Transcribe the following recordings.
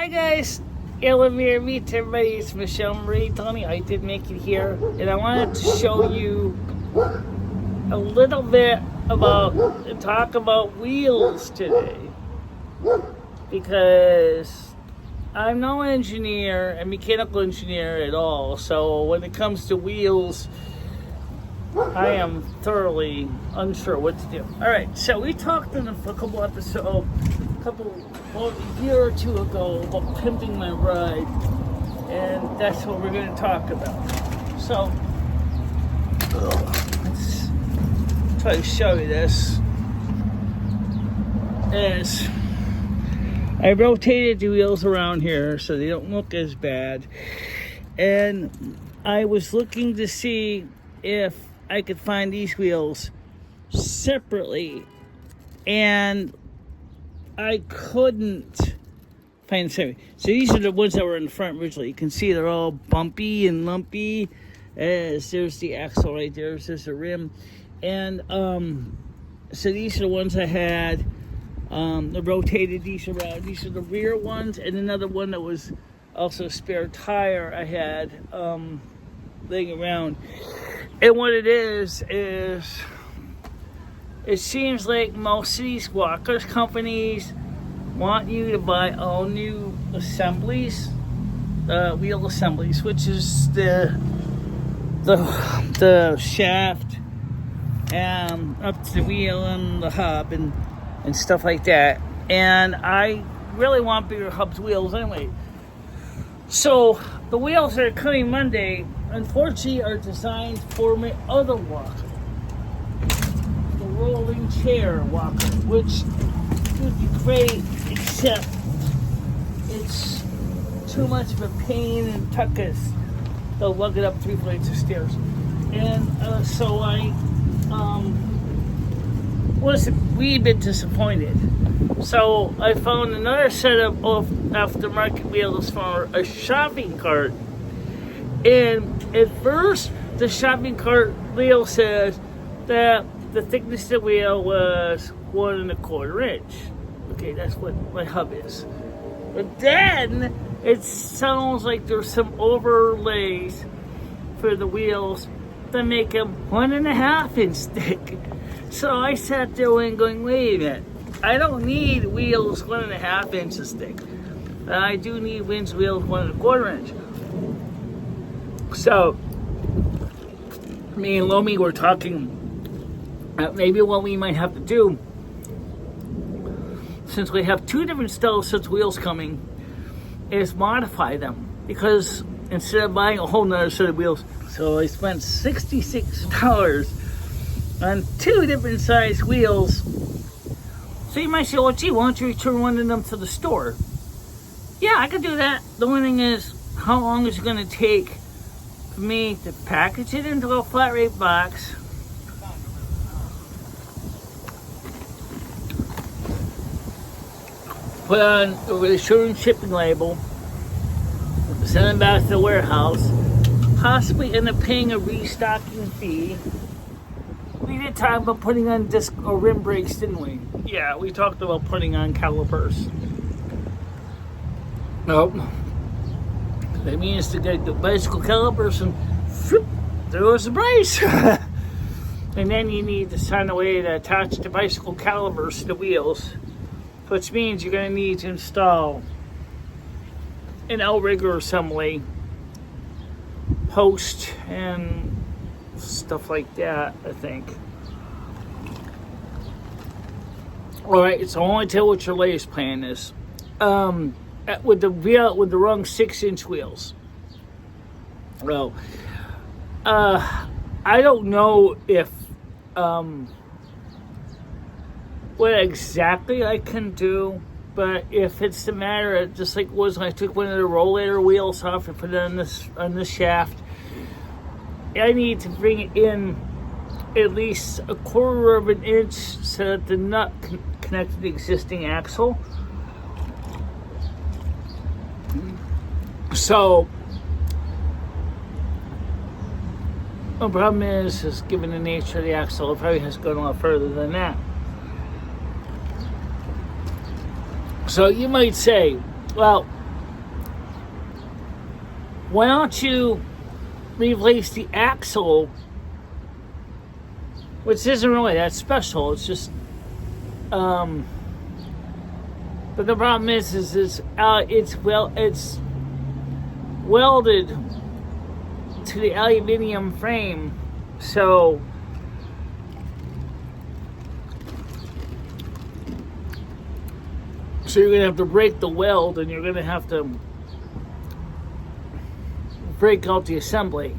guys, Elevator meet everybody. It's MicheleMarieDalene. I did make it here, and I wanted to show you a little bit talk about wheels today, because I'm no engineer, a mechanical engineer at all. So when it comes to wheels, I am thoroughly unsure what to do. All right, so we talked in a couple episodes, about a year or two ago, about pimping my ride, and that's what we're going to talk about. So let's try to show you this. As I rotated the wheels around here so they don't look as bad, and I was looking to see if I could find these wheels separately, and I couldn't find the same. So these are the ones that were in the front originally. You can see they're all bumpy and lumpy. As there's the axle right there. There's the rim, and so these are the ones I had. I rotated these around. These are the rear ones, and another one that was also a spare tire I had laying around. And what it is it seems like most of these walkers companies want you to buy all new assemblies, wheel assemblies, which is the shaft and up to the wheel and the hub and stuff like that. And I really want bigger hubs wheels anyway. So the wheels that are coming Monday, unfortunately, are designed for my other walker, the rolling chair walker, which would be great, except it's too much of a pain in tuckus. They'll lug it up 3 flights of stairs. And so I was a wee bit disappointed. So I found another set of aftermarket wheels for a shopping cart. And at first, the shopping cart wheel says that the thickness of the wheel was 1 1/4 inch. Okay, that's what my hub is. But then it sounds like there's some overlays for the wheels that make them 1 1/2 inch thick. So I sat there and going, wait a minute, I don't need wheels 1 1/2 inches thick. I do need wheels 1 1/4 inch. So me and Lomi were talking maybe what we might have to do, since we have 2 different styles of wheels coming, is modify them, because instead of buying a whole nother set of wheels, so I spent $66 on 2 different size wheels. So you might say, well, gee, why don't you return one of them to the store? Yeah, I could do that. The only thing is, how long is it going to take for me to package it into a flat rate box, put on a return shipping label, send them back to the warehouse, possibly end up paying a restocking fee. We did talk about putting on disc or rim brakes, didn't we? Yeah, we talked about putting on calipers. Nope. That means to get the bicycle calipers and whoop, there goes the brace. And then you need to find a way to attach the bicycle calipers to the wheels, which means you're going to need to install an outrigger assembly, post, and stuff like that, I think. Alright, so I want to tell what your latest plan is. With the wrong 6-inch wheels. Well, I don't know if what exactly I can do, but if it's the matter of just like it was when I took one of the rollator wheels off and put it on this shaft, I need to bring it in at least 1/4 inch so that the nut can connect to the existing axle. So the problem is given the nature of the axle, it probably has to go a lot further than that. So you might say, well, why don't you replace the axle, which isn't really that special. It's just, but the problem is it's welded to the aluminum frame, so you're gonna have to break the weld, and you're gonna have to break out the assembly.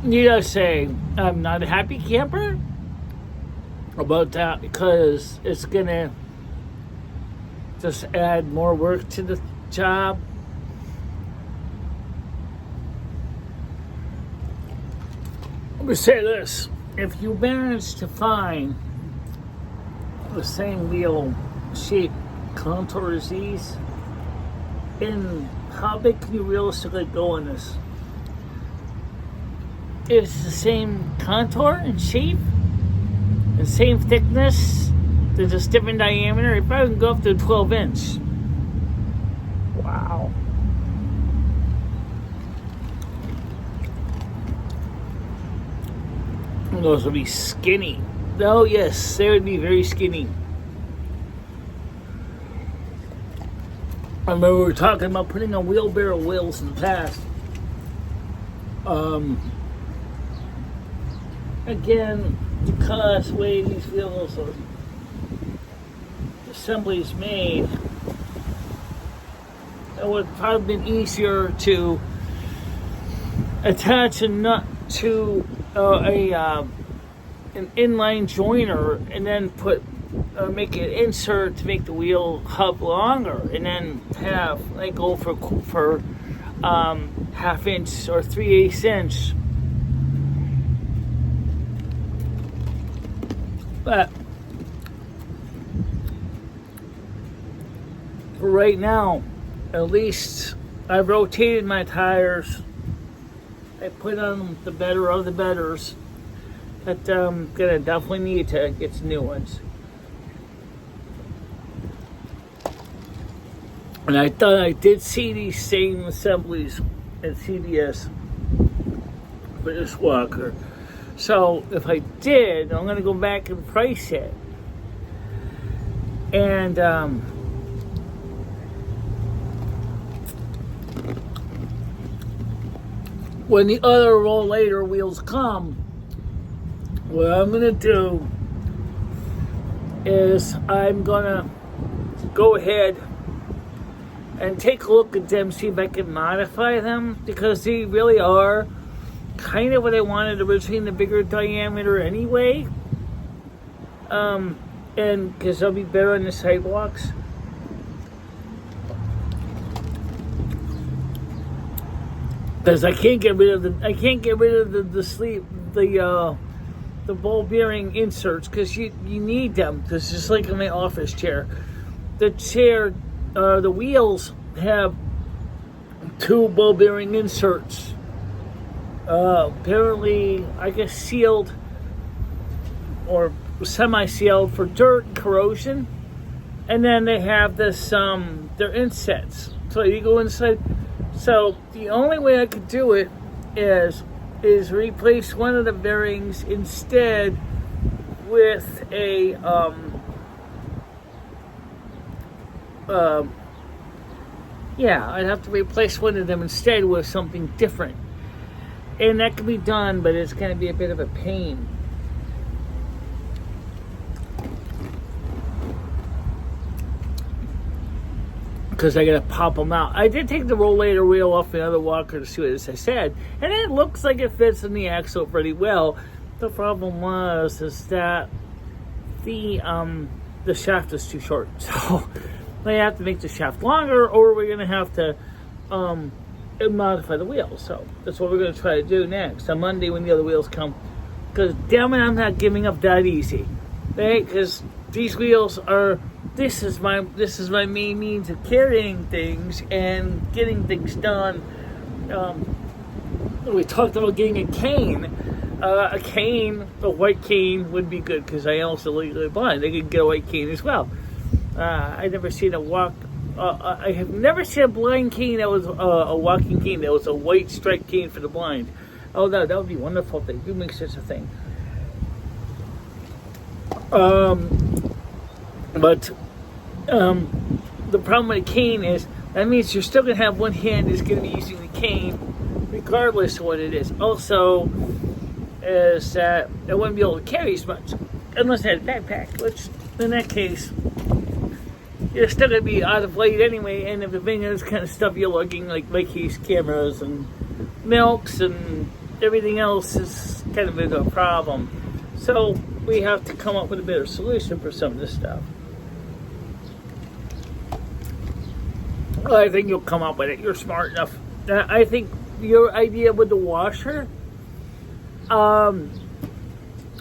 You gotta say, I'm not a happy camper about that, because it's gonna just add more work to the job. Let me say this: if you manage to find the same wheel shape contour as these, and how big can you realistically go in this? If it's the same contour and shape and same thickness, they're just different diameter, you probably can go up to a 12-inch. Wow. And those would be skinny. Oh yes, they would be very skinny. I remember we were talking about putting on wheelbarrow wheels in the past. Again, because the way these wheels are assemblies made, it would probably been easier to attach a nut to an inline joiner, and then make an insert to make the wheel hub longer, and then go for half-inch or 3/8 inch. But for right now, at least I've rotated my tires. I put on the better of the betters, but I'm gonna definitely need to get some new ones. And I thought I did see these same assemblies at CVS for this walker. So if I did, I'm going to go back and price it. And when the other rollator wheels come, what I'm going to do is I'm going to go ahead and take a look at them, see if I can modify them, because they really are kind of what I wanted originally, in the bigger diameter anyway. And because they'll be better on the sidewalks. Because I can't get rid of the ball bearing inserts, because you need them. Because just like in my office chair, the wheels have 2 ball bearing inserts. Apparently, I guess sealed or semi-sealed for dirt and corrosion, and then they have this their insets. So you go inside. So the only way I could do it is replace one of the bearings instead with a I'd have to replace one of them instead with something different. And that can be done, but it's going to be a bit of a pain. Because I got to pop them out. I did take the rollator wheel off the other walker to see what I said, and it looks like it fits in the axle pretty well. The problem is that the shaft is too short. So they have to make the shaft longer, or we're going to have to modify the wheels. So that's what we're going to try to do next on Monday when the other wheels come, because damn it, I'm not giving up that easy, right? Because these wheels are this is my main means of carrying things and getting things done. We talked about getting a cane. A white cane would be good, because I also legally blind. They could get a white cane as well. I never seen a walk. I have never seen a blind cane that was a walking cane that was a white striped cane for the blind. Oh, no, that would be wonderful if they do make such a thing. But the problem with a cane is that means you're still going to have one hand is going to be using the cane regardless of what it is. Also, is that I wouldn't be able to carry as much unless I had a backpack, which in that case, you're still going to be out of light anyway, and if the thing is kind of stuff you're lugging, like my case cameras and milks and everything else is kind of a problem. So we have to come up with a better solution for some of this stuff. Well, I think you'll come up with it. You're smart enough. I think your idea with the washer,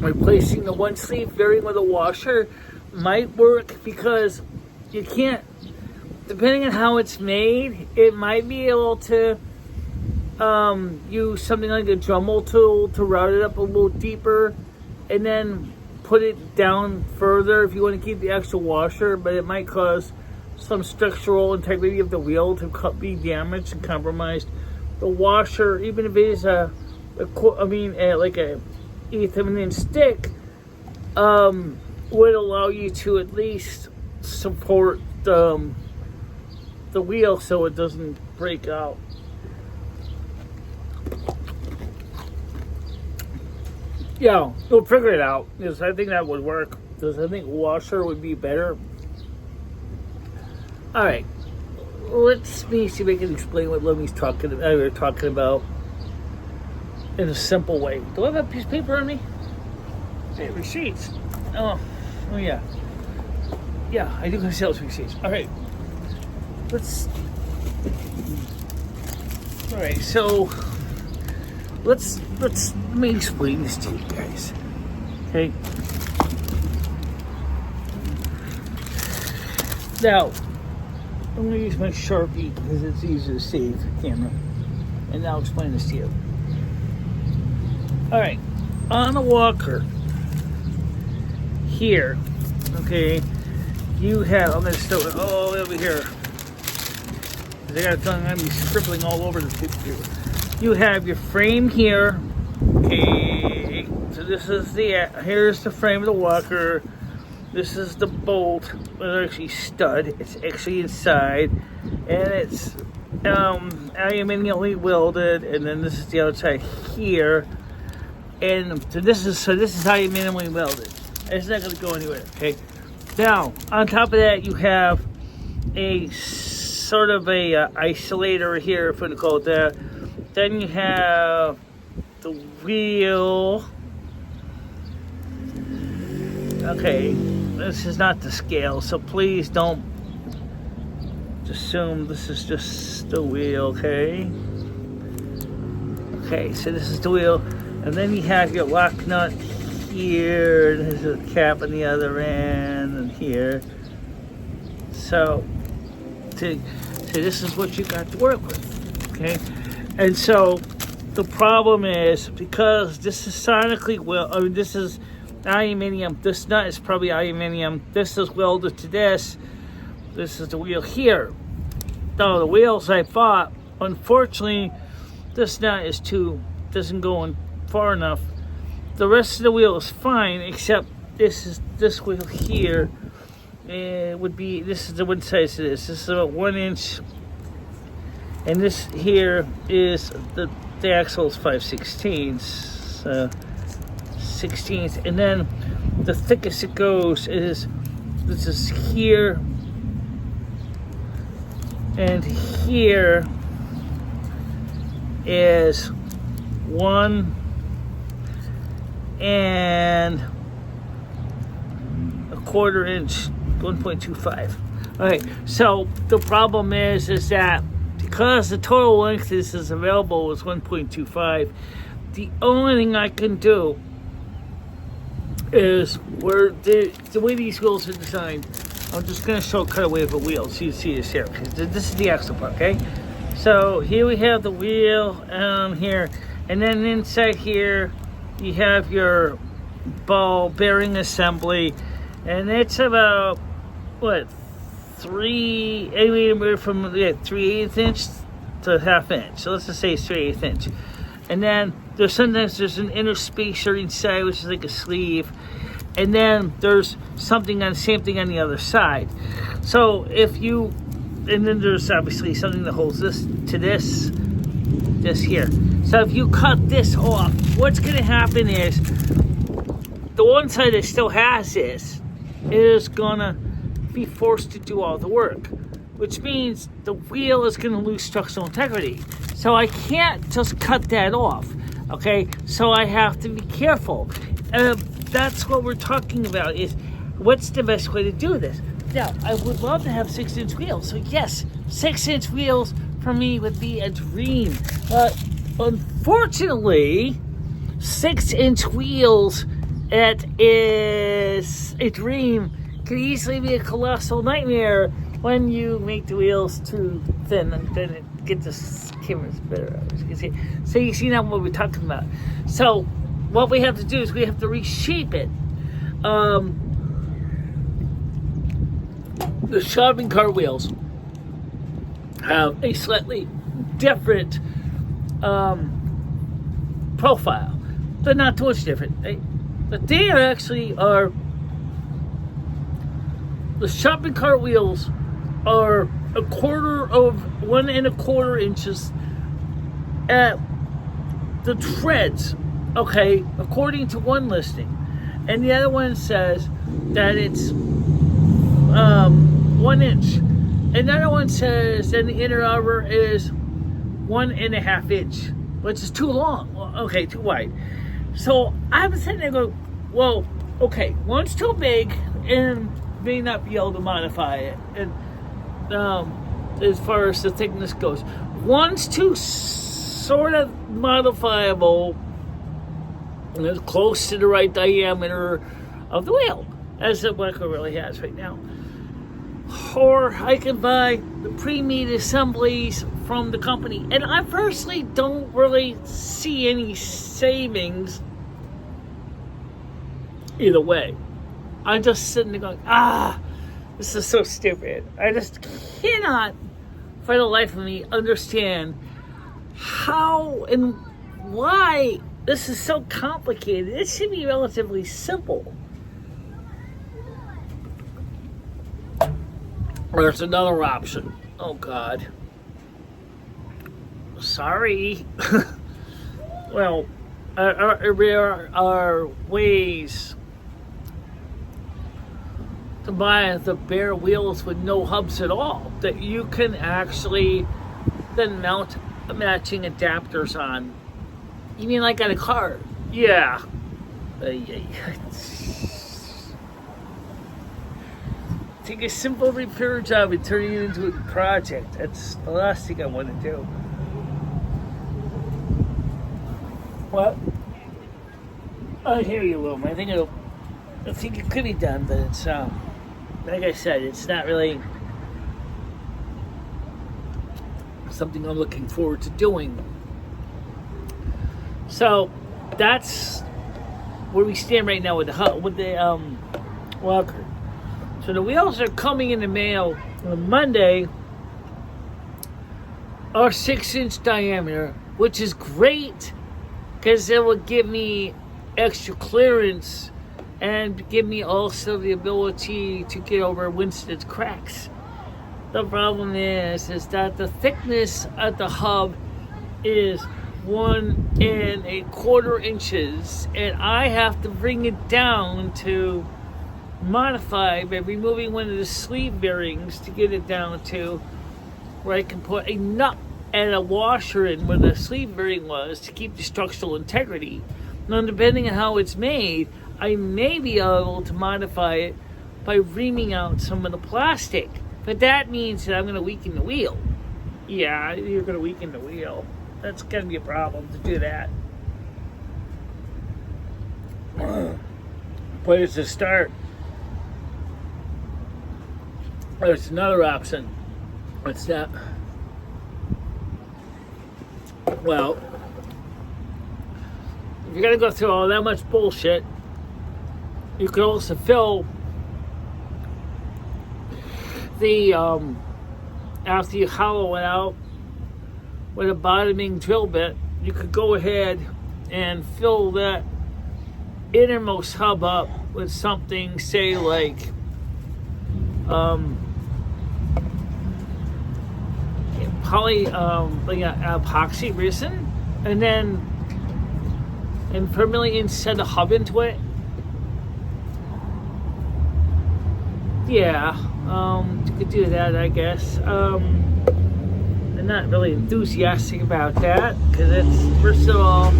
replacing the one sleeve bearing with a washer might work, because you can't, depending on how it's made, it might be able to use something like a Dremel tool to route it up a little deeper and then put it down further if you want to keep the extra washer, but it might cause some structural integrity of the wheel to be damaged and compromised. The washer, even if it is like a 1/8 of an inch stick, would allow you to at least support the wheel so it doesn't break out. Yeah, we'll figure it out. Because I think that would work. Because I think washer would be better. All right, let's see if I can explain what Lemmy's talking about in a simple way. Do I have a piece of paper on me? Hey, receipts. Oh yeah. Yeah, I do have sales receipts. All right, so let me explain this to you guys. Okay. Now, I'm going to use my Sharpie because it's easier to see the camera. And now I'll explain this to you. Alright, on a walker, here, okay, you have, I'm going to start all over here. I got a feeling I'm going to be scribbling all over the picture. You have your frame here, okay, so this is here's the frame of the walker. This is the bolt, well, actually stud, it's actually inside, and it's aluminumly welded, and then this is the outside here, and so this is aluminumly welded. It's not going to go anywhere, okay? Now, on top of that, you have a sort of a isolator here, if we call it that. Then you have the wheel. Okay, this is not the scale, so please don't assume this is just the wheel, okay? Okay, so this is the wheel, and then you have your lock nut here, there's a cap on the other end, and here. So this is what you got to work with, okay? And so the problem is, because this is sonically this is aluminum, this nut is probably aluminum, this is welded to this is the wheel here. Now the wheels I bought, unfortunately, this nut doesn't go in far enough. The rest of the wheel is fine, except this wheel here. This is the one size of this. This is about 1 inch, and this here is the axle is 5/16, 16th, and then the thickest it goes is this is here, and here is 1 1/4 inch, 1.25. All right, so the problem is that because the total length this is available is 1.25, the only thing I can do is where the way these wheels are designed. I'm just going to show a cutaway of a wheel so you see this here, because this is the axle part, okay? So here we have the wheel here, and then inside here you have your ball bearing assembly, and it's about, what, anywhere from 3/8 inch to 1/2 inch. So let's just say it's 3/8 inch. And then sometimes there's an inner spacer inside, which is like a sleeve. And then there's same thing on the other side. So and then there's obviously something that holds this to this here. So if you cut this off, what's going to happen is the one side that still has this is going to be forced to do all the work, which means the wheel is going to lose structural integrity. So I can't just cut that off, okay? So I have to be careful. That's what we're talking about, is what's the best way to do this. Now, I would love to have 6-inch wheels. So yes, 6-inch wheels for me would be a dream. But unfortunately, 6-inch wheels, it is a dream, can easily be a colossal nightmare when you make the wheels too thin, and then it gets the cameras better, as you can see. So you see now what we're talking about. So what we have to do is we have to reshape it. The shopping cart wheels have a slightly different profile. They're not too much different, but they actually are. The shopping cart wheels are 1 1/4 inches at the treads, okay, according to one listing, and the other one says that it's 1 inch. Another one says that the inner arbor is 1.5 inch, which is too long. Well, okay, too wide. So I'm sitting there going, well, okay, one's too big and may not be able to modify it, and as far as the thickness goes, one's too sort of modifiable and it's close to the right diameter of the wheel, as the Waco really has right now. Or I can buy the pre-made assemblies from the company, and I personally don't really see any savings either way. I'm just sitting there going, this is so stupid. I just cannot, for the life of me, understand how and why this is so complicated. It should be relatively simple. There's another option. Oh, God. Sorry. Well, there are ways to buy the bare wheels with no hubs at all that you can actually then mount matching adapters on. You mean like on a car? Yeah. Take a simple repair job and turn it into a project. That's the last thing I want to do. Well, I hear you, Lou. I think it could be done, but it's like I said, it's not really something I'm looking forward to doing. So that's where we stand right now with the walker. So the wheels are coming in the mail on Monday, are 6-inch diameter, which is great because it will give me extra clearance and give me also the ability to get over Winston's cracks. The problem is that the thickness at the hub is 1 1/4 inches, and I have to bring it down to modify by removing one of the sleeve bearings to get it down to where I can put a nut and a washer in where the sleeve bearing was to keep the structural integrity. Now, depending on how it's made, I may be able to modify it by reaming out some of the plastic, but that means that I'm going to weaken the wheel. Yeah, you're going to weaken the wheel. That's going to be a problem to do that. But it's a start. There's another option. What's that? Well, if you're going to go through all that much bullshit, the after you hollow it out with a bottoming drill bit, you could go ahead and fill that innermost hub up with something, say like like an epoxy resin, and then permanently inset the hub into it. Yeah, you could do that, I guess. I'm not really enthusiastic about that because it's, first of all,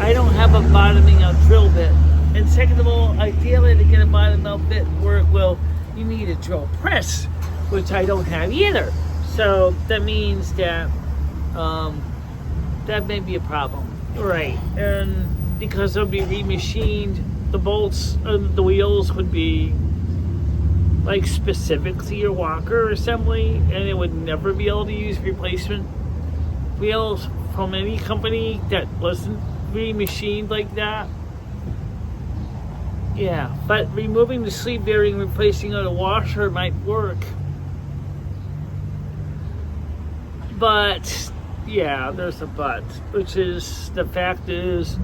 I don't have a bottoming out drill bit, and second of all, I feel like to get a bottom out bit work, well, you need a drill press, which I don't have either. So that means that that may be a problem, right? And because it'll be remachined, the bolts and the wheels would be like specific to your walker assembly, and it would never be able to use replacement wheels from any company that wasn't remachined like that. Yeah, but removing the sleeve bearing, replacing on a washer might work. But yeah, there's a but, which is the fact is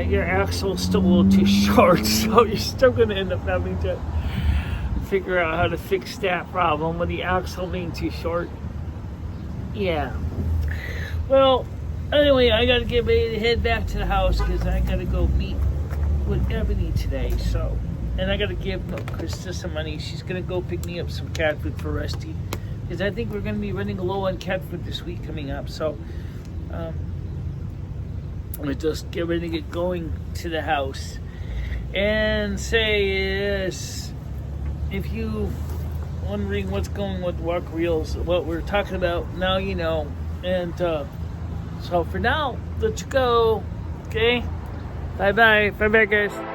your axle's still a little too short, so you're still going to end up having to figure out how to fix that problem with the axle being too short. Yeah. Well, anyway, I gotta get ready to head back to the house because I gotta go meet with Ebony today. So, and I gotta give Krista some money. She's gonna go pick me up some cat food for Rusty because I think we're gonna be running low on cat food this week coming up. So, I'm gonna just get ready to get going to the house and say yes. If you wondering what's going with walk reels, what we're talking about, now you know. And so for now, let's go. Okay? Bye-bye. Bye-bye, guys.